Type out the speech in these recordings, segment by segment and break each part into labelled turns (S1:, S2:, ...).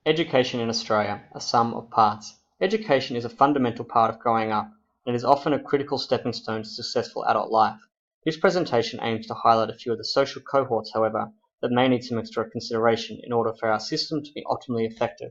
S1: Education in Australia, a sum of parts. Education is a fundamental part of growing up and is often a critical stepping stone to successful adult life. This presentation aims to highlight a few of the social cohorts, however, that may need some extra consideration in order for our system to be optimally effective.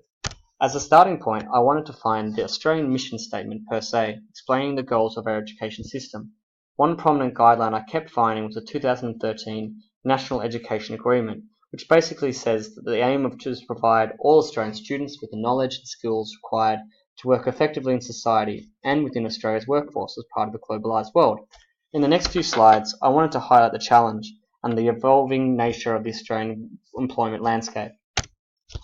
S1: As a starting point, I wanted to find the Australian mission statement per se, explaining the goals of our education system. One prominent guideline I kept finding was the 2013 National Education Agreement, which basically says that the aim of is to provide all Australian students with the knowledge and skills required to work effectively in society and within Australia's workforce as part of a globalised world. In the next few slides, I wanted to highlight the challenge and the evolving nature of the Australian employment landscape.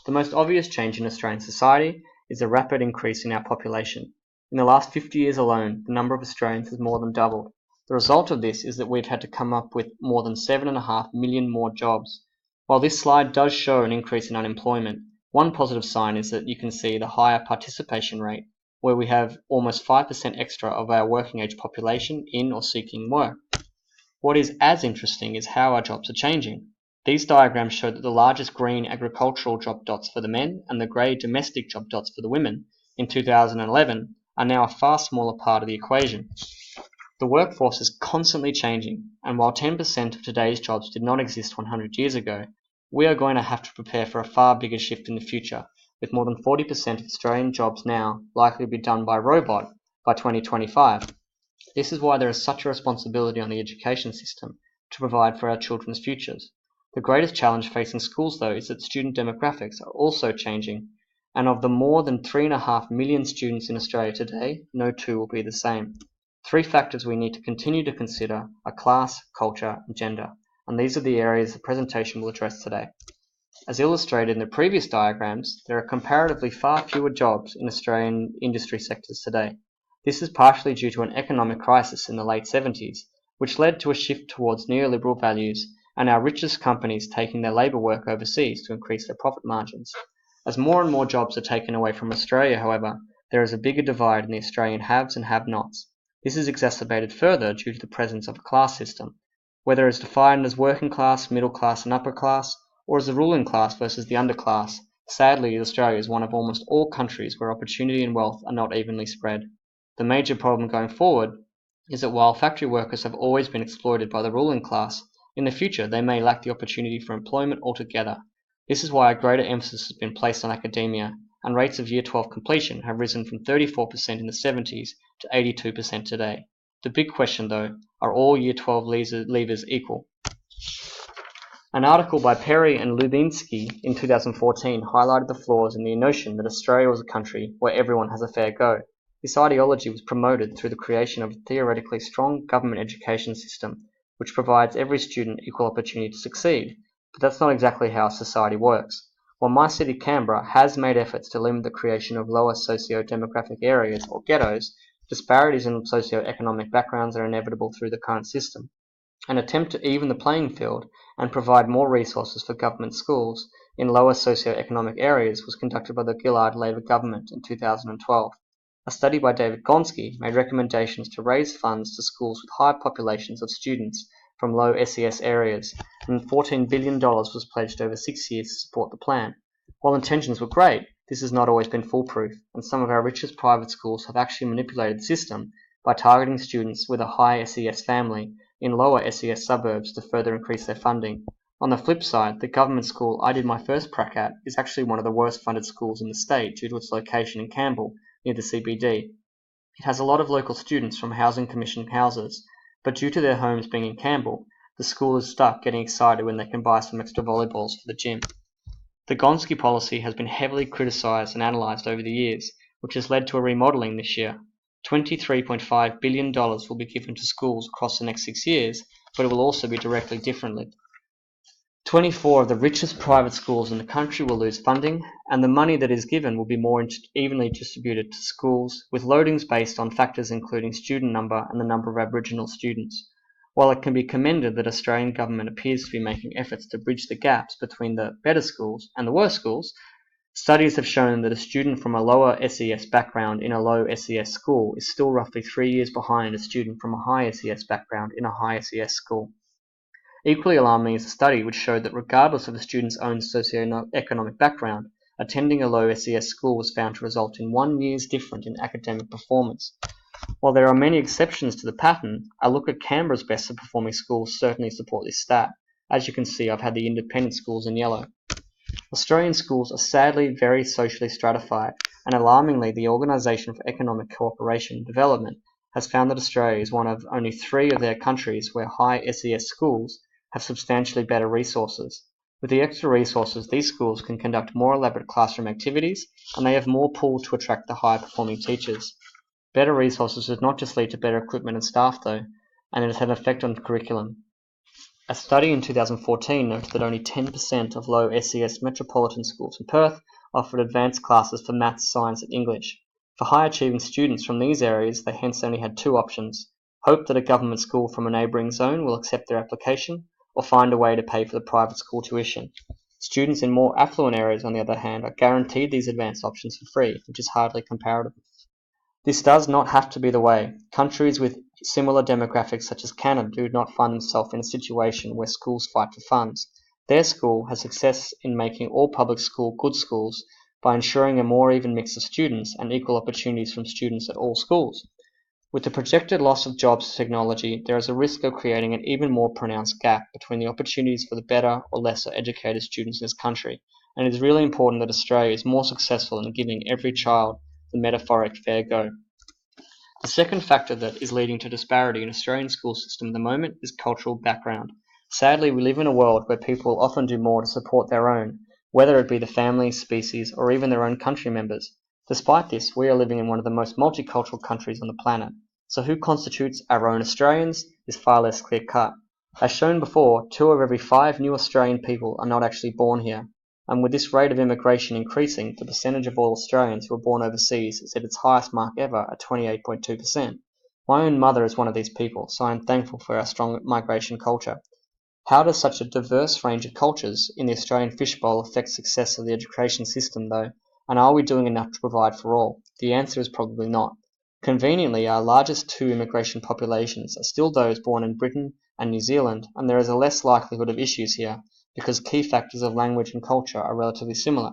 S1: The most obvious change in Australian society is the rapid increase in our population. In the last 50 years alone, the number of Australians has more than doubled. The result of this is that we've had to come up with more than 7.5 million more jobs. While this slide does show an increase in unemployment, one positive sign is that you can see the higher participation rate, where we have almost 5% extra of our working age population in or seeking work. What is as interesting is how our jobs are changing. These diagrams show that the largest green agricultural job dots for the men and the grey domestic job dots for the women in 2011 are now a far smaller part of the equation. The workforce is constantly changing, and while 10% of today's jobs did not exist 100 years ago, we are going to have to prepare for a far bigger shift in the future, with more than 40% of Australian jobs now likely to be done by robot by 2025. This is why there is such a responsibility on the education system to provide for our children's futures. The greatest challenge facing schools, though, is that student demographics are also changing, and of the more than 3.5 million students in Australia today, no two will be the same. Three factors we need to continue to consider are class, culture, and gender, and these are the areas the presentation will address today. As illustrated in the previous diagrams, there are comparatively far fewer jobs in Australian industry sectors today. This is partially due to an economic crisis in the late 70s, which led to a shift towards neoliberal values and our richest companies taking their labour work overseas to increase their profit margins. As more and more jobs are taken away from Australia, however, there is a bigger divide in the Australian haves and have-nots. This is exacerbated further due to the presence of a class system, whether it's defined as working class, middle class and upper class, or as the ruling class versus the underclass. Sadly, Australia is one of almost all countries where opportunity and wealth are not evenly spread. The major problem going forward is that while factory workers have always been exploited by the ruling class, in the future they may lack the opportunity for employment altogether. This is why a greater emphasis has been placed on academia, and rates of Year 12 completion have risen from 34% in the 70s to 82% today. The big question, though, are all Year 12 leavers equal? An article by Perry and Lubinsky in 2014 highlighted the flaws in the notion that Australia was a country where everyone has a fair go. This ideology was promoted through the creation of a theoretically strong government education system, which provides every student equal opportunity to succeed. But that's not exactly how society works. While my city, Canberra, has made efforts to limit the creation of lower socio-demographic areas, or ghettos, disparities in socio-economic backgrounds are inevitable through the current system. An attempt to even the playing field and provide more resources for government schools in lower socio-economic areas was conducted by the Gillard Labor government in 2012. A study by David Gonski made recommendations to raise funds to schools with high populations of students from low SES areas, and $14 billion was pledged over 6 years to support the plan. While intentions were great, this has not always been foolproof, and some of our richest private schools have actually manipulated the system by targeting students with a high SES family in lower SES suburbs to further increase their funding. On the flip side, the government school I did my first prac at is actually one of the worst funded schools in the state due to its location in Campbell, near the CBD. It has a lot of local students from Housing Commission houses, but due to their homes being in Campbell, the school is stuck getting excited when they can buy some extra volleyballs for the gym. The Gonski policy has been heavily criticised and analysed over the years, which has led to a remodelling this year. $23.5 billion will be given to schools across the next 6 years, but it will also be directed differently. 24 of the richest private schools in the country will lose funding, and the money that is given will be more evenly distributed to schools, with loadings based on factors including student number and the number of Aboriginal students. While it can be commended that Australian government appears to be making efforts to bridge the gaps between the better schools and the worse schools, studies have shown that a student from a lower SES background in a low SES school is still roughly 3 years behind a student from a high SES background in a high SES school. Equally alarming is a study which showed that regardless of a student's own socio-economic background, attending a low SES school was found to result in 1 year's difference in academic performance. While there are many exceptions to the pattern, a look at Canberra's best performing schools certainly support this stat. As you can see, I've had the independent schools in yellow. Australian schools are sadly very socially stratified, and alarmingly the Organisation for Economic Cooperation and Development has found that Australia is one of only 3 of their countries where high SES schools have substantially better resources. With the extra resources, these schools can conduct more elaborate classroom activities, and they have more pull to attract the high-performing teachers. Better resources does not just lead to better equipment and staff though, and it has an effect on curriculum. A study in 2014 noted that only 10% of low SES metropolitan schools in Perth offered advanced classes for maths, science and English. For high-achieving students from these areas, they hence only had 2 options: hope that a government school from a neighbouring zone will accept their application, or find a way to pay for the private school tuition. Students in more affluent areas, on the other hand, are guaranteed these advanced options for free, which is hardly comparable. This does not have to be the way. Countries with similar demographics such as Canada do not find themselves in a situation where schools fight for funds. Their school has success in making all public school good schools by ensuring a more even mix of students and equal opportunities from students at all schools. With the projected loss of jobs to technology, there is a risk of creating an even more pronounced gap between the opportunities for the better or lesser educated students in this country, and it is really important that Australia is more successful in giving every child the metaphoric fair go. The second factor that is leading to disparity in Australian school system at the moment is cultural background. Sadly, we live in a world where people often do more to support their own, whether it be the family, species, or even their own country members. Despite this, we are living in one of the most multicultural countries on the planet, so who constitutes our own Australians is far less clear-cut. As shown before, 2 of every 5 new Australian people are not actually born here. And with this rate of immigration increasing, the percentage of all Australians who are born overseas is at its highest mark ever at 28.2%. My own mother is one of these people, so I am thankful for our strong migration culture. How does such a diverse range of cultures in the Australian fishbowl affect success of the education system though, and are we doing enough to provide for all? The answer is probably not. Conveniently, our largest 2 immigration populations are still those born in Britain and New Zealand, and there is a less likelihood of issues here, because key factors of language and culture are relatively similar.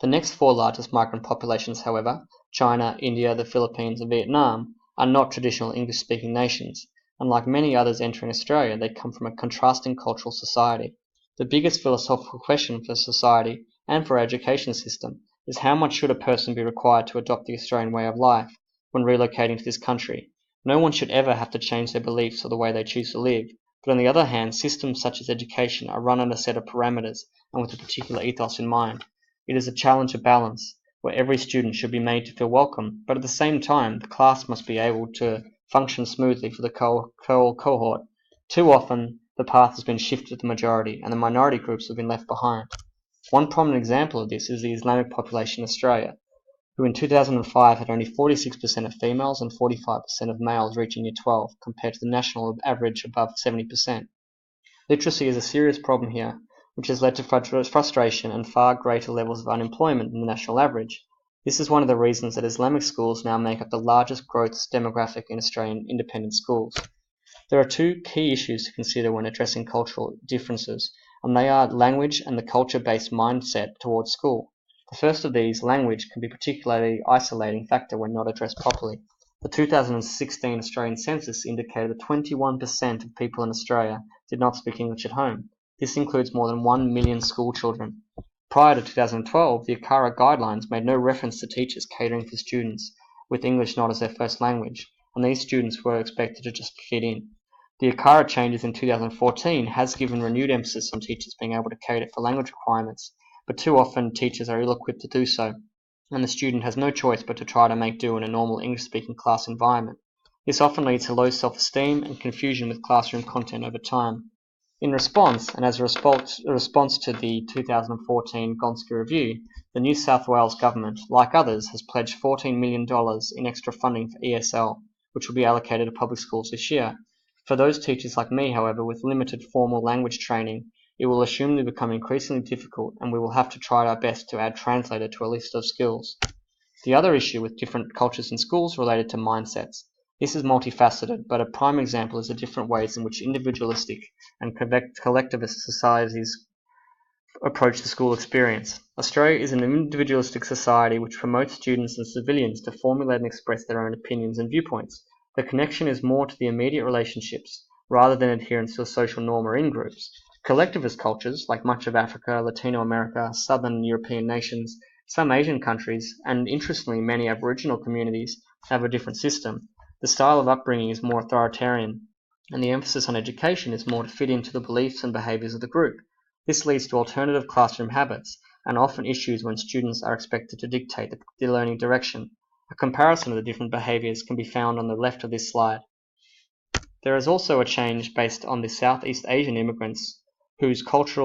S1: The next 4 largest migrant populations, however, China, India, the Philippines and Vietnam, are not traditional English-speaking nations, and like many others entering Australia, they come from a contrasting cultural society. The biggest philosophical question for society and for our education system is how much should a person be required to adopt the Australian way of life when relocating to this country? No one should ever have to change their beliefs or the way they choose to live. But on the other hand, systems such as education are run on a set of parameters and with a particular ethos in mind. It is a challenge of balance, where every student should be made to feel welcome, but at the same time, the class must be able to function smoothly for the cohort. Too often, the path has been shifted to the majority, and the minority groups have been left behind. One prominent example of this is the Islamic population in Australia, who in 2005 had only 46% of females and 45% of males reaching Year 12, compared to the national average above 70%. Literacy is a serious problem here, which has led to frustration and far greater levels of unemployment than the national average. This is one of the reasons that Islamic schools now make up the largest growth demographic in Australian independent schools. There are 2 key issues to consider when addressing cultural differences, and they are language and the culture-based mindset towards school. The first of these, language, can be a particularly isolating factor when not addressed properly. The 2016 Australian census indicated that 21% of people in Australia did not speak English at home. This includes more than 1 million school children. Prior to 2012, the ACARA guidelines made no reference to teachers catering for students with English not as their first language, and these students were expected to just fit in. The ACARA changes in 2014 has given renewed emphasis on teachers being able to cater for language requirements, but too often teachers are ill-equipped to do so, and the student has no choice but to try to make do in a normal English-speaking class environment. This often leads to low self-esteem and confusion with classroom content over time. In response, and as a response to the 2014 Gonski Review, the New South Wales government, like others, has pledged $14 million in extra funding for ESL, which will be allocated to public schools this year. For those teachers like me, however, with limited formal language training, it will assumedly become increasingly difficult, and we will have to try our best to add translator to a list of skills. The other issue with different cultures in schools related to mindsets. This is multifaceted, but a prime example is the different ways in which individualistic and collectivist societies approach the school experience. Australia is an individualistic society which promotes students and civilians to formulate and express their own opinions and viewpoints. The connection is more to the immediate relationships rather than adherence to a social norm or in-groups. Collectivist cultures, like much of Africa, Latino America, southern European nations, some Asian countries, and interestingly many Aboriginal communities, have a different system. The style of upbringing is more authoritarian, and the emphasis on education is more to fit into the beliefs and behaviours of the group. This leads to alternative classroom habits, and often issues when students are expected to dictate the learning direction. A comparison of the different behaviours can be found on the left of this slide. There is also a change based on the Southeast Asian immigrants, whose culture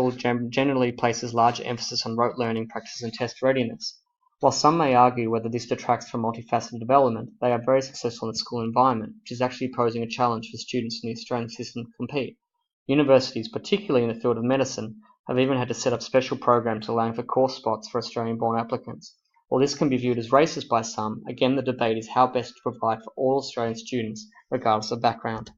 S1: generally places large emphasis on rote learning practice and test readiness. While some may argue whether this detracts from multifaceted development, they are very successful in the school environment, which is actually posing a challenge for students in the Australian system to compete. Universities, particularly in the field of medicine, have even had to set up special programs allowing for course spots for Australian-born applicants. While this can be viewed as racist by some, again the debate is how best to provide for all Australian students, regardless of background.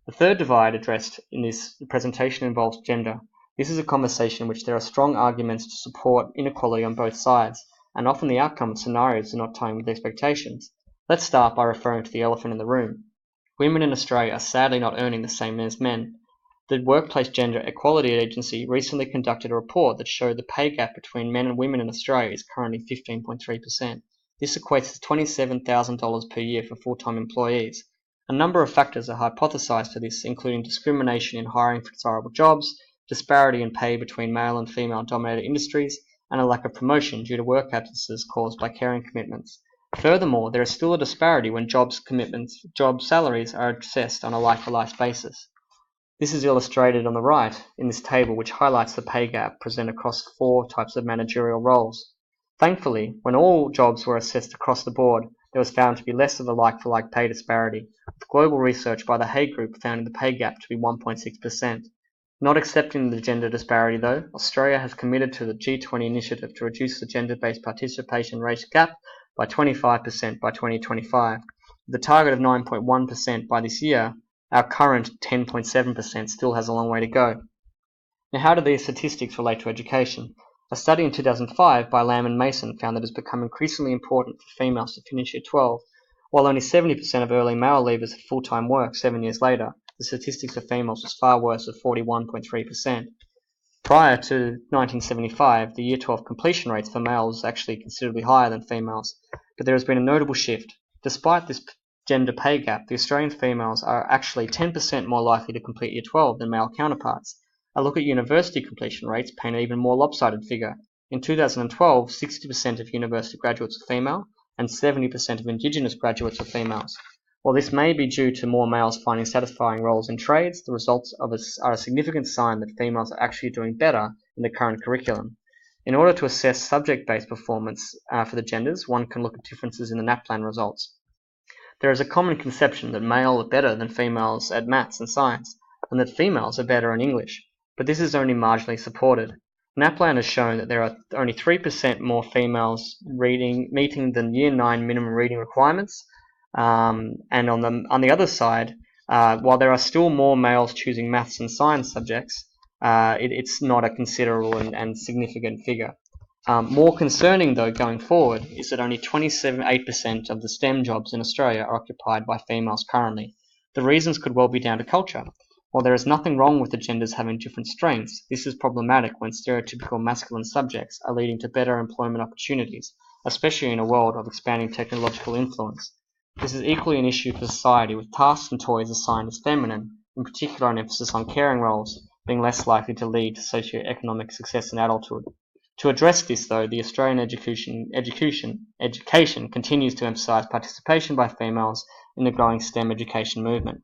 S1: The third divide addressed in this presentation involves gender. This is a conversation in which there are strong arguments to support inequality on both sides, and often the outcome of scenarios are not tying with expectations. Let's start by referring to the elephant in the room. Women in Australia are sadly not earning the same as men. The Workplace Gender Equality Agency recently conducted a report that showed the pay gap between men and women in Australia is currently 15.3%. This equates to $27,000 per year for full-time employees. A number of factors are hypothesized for this, including discrimination in hiring for desirable jobs, disparity in pay between male and female-dominated industries, and a lack of promotion due to work absences caused by caring commitments. Furthermore, there is still a disparity when job salaries are assessed on a like-for-like basis. This is illustrated on the right in this table, which highlights the pay gap present across 4 types of managerial roles. Thankfully, when all jobs were assessed across the board, there was found to be less of a like-for-like pay disparity, with global research by the Hay Group finding the pay gap to be 1.6%. Not accepting the gender disparity though, Australia has committed to the G20 initiative to reduce the gender-based participation rate gap by 25% by 2025. With a target of 9.1% by this year, our current 10.7% still has a long way to go. Now, how do these statistics relate to education? A study in 2005 by Lamb and Mason found that it has become increasingly important for females to finish year 12. While only 70% of early male leavers have full-time work 7 years later, the statistics for females was far worse at 41.3%. Prior to 1975, the year 12 completion rates for males was actually considerably higher than females, but there has been a notable shift. Despite this gender pay gap, the Australian females are actually 10% more likely to complete year 12 than male counterparts. A look at university completion rates paint an even more lopsided figure. In 2012, 60% of university graduates were female, and 70% of Indigenous graduates were females. While this may be due to more males finding satisfying roles in trades, the results are a significant sign that females are actually doing better in the current curriculum. In order to assess subject-based performance for the genders, one can look at differences in the NAPLAN results. There is a common conception that males are better than females at maths and science, and that females are better in English, but this is only marginally supported. NAPLAN has shown that there are only 3% more females meeting the Year 9 minimum reading requirements, and on the other side, while there are still more males choosing maths and science subjects, it's not a considerable and significant figure. More concerning, though, going forward, is that only 27.8% of the STEM jobs in Australia are occupied by females currently. The reasons could well be down to culture. While there is nothing wrong with the genders having different strengths, this is problematic when stereotypical masculine subjects are leading to better employment opportunities, especially in a world of expanding technological influence. This is equally an issue for society, with tasks and toys assigned as feminine, in particular an emphasis on caring roles, being less likely to lead to socio-economic success in adulthood. To address this, though, the Australian education continues to emphasise participation by females in the growing STEM education movement.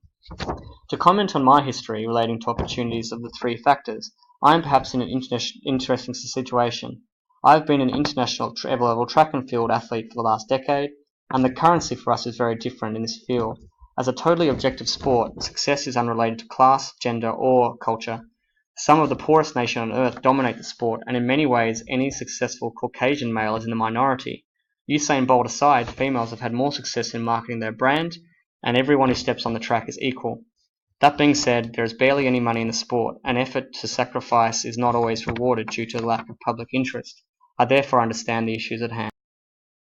S1: To comment on my history relating to opportunities of the 3 factors, I am perhaps in an interesting situation. I have been an international level track and field athlete for the last decade, and the currency for us is very different in this field. As a totally objective sport, success is unrelated to class, gender, or culture. Some of the poorest nations on earth dominate the sport, and in many ways, any successful Caucasian male is in the minority. Usain Bolt aside, females have had more success in marketing their brand, and everyone who steps on the track is equal. That being said, there is barely any money in the sport, and effort to sacrifice is not always rewarded due to the lack of public interest. I therefore understand the issues at hand.